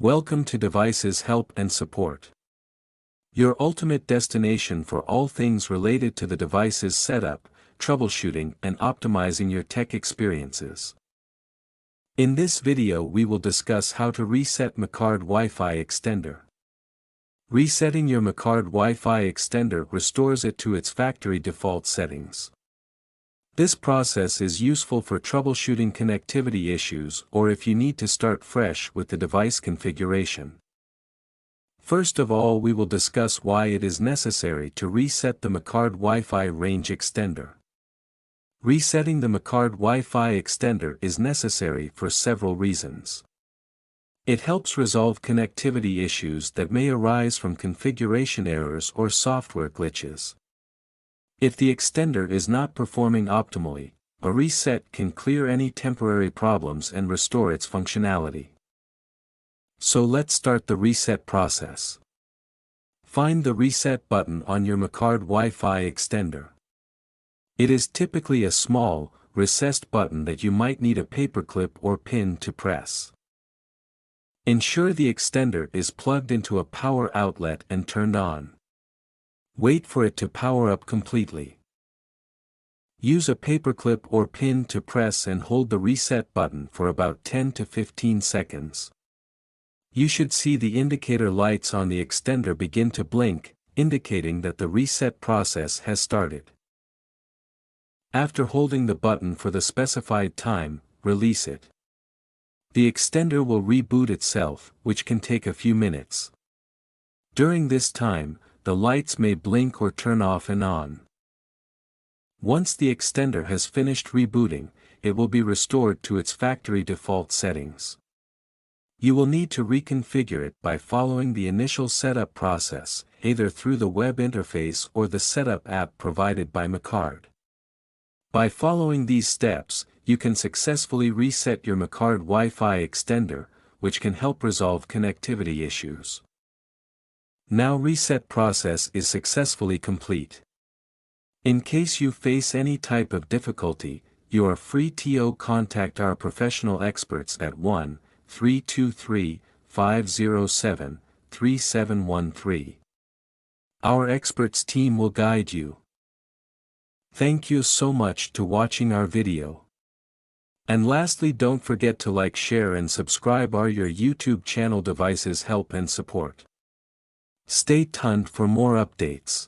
Welcome to Devices Help and Support, your ultimate destination for all things related to the device's setup, troubleshooting and optimizing your tech experiences. In this video we will discuss how to reset Macard Wi-Fi Extender. Resetting your Macard Wi-Fi Extender restores it to its factory default settings. This process is useful for troubleshooting connectivity issues or if you need to start fresh with the device configuration. First of all, we will discuss why it is necessary to reset the Macard Wi-Fi range extender. Resetting the Macard Wi-Fi extender is necessary for several reasons. It helps resolve connectivity issues that may arise from configuration errors or software glitches. If the extender is not performing optimally, a reset can clear any temporary problems and restore its functionality. So let's start the reset process. Find the reset button on your Macard Wi-Fi extender. It is typically a small, recessed button that you might need a paperclip or pin to press. Ensure the extender is plugged into a power outlet and turned on. Wait for it to power up completely. Use a paperclip or pin to press and hold the reset button for about 10 to 15 seconds. You should see the indicator lights on the extender begin to blink, indicating that the reset process has started. After holding the button for the specified time, release it. The extender will reboot itself, which can take a few minutes. During this time, the lights may blink or turn off and on. Once the extender has finished rebooting, it will be restored to its factory default settings. You will need to reconfigure it by following the initial setup process, either through the web interface or the setup app provided by Macard. By following these steps, you can successfully reset your Macard Wi-Fi extender, which can help resolve connectivity issues. Now reset process is successfully complete. In case you face any type of difficulty, you are free to contact our professional experts at 1-323-507-3713. Our experts team will guide you. Thank you so much to watching our video. And lastly, don't forget to like, share and subscribe our YouTube channel Devices Help and Support. Stay tuned for more updates.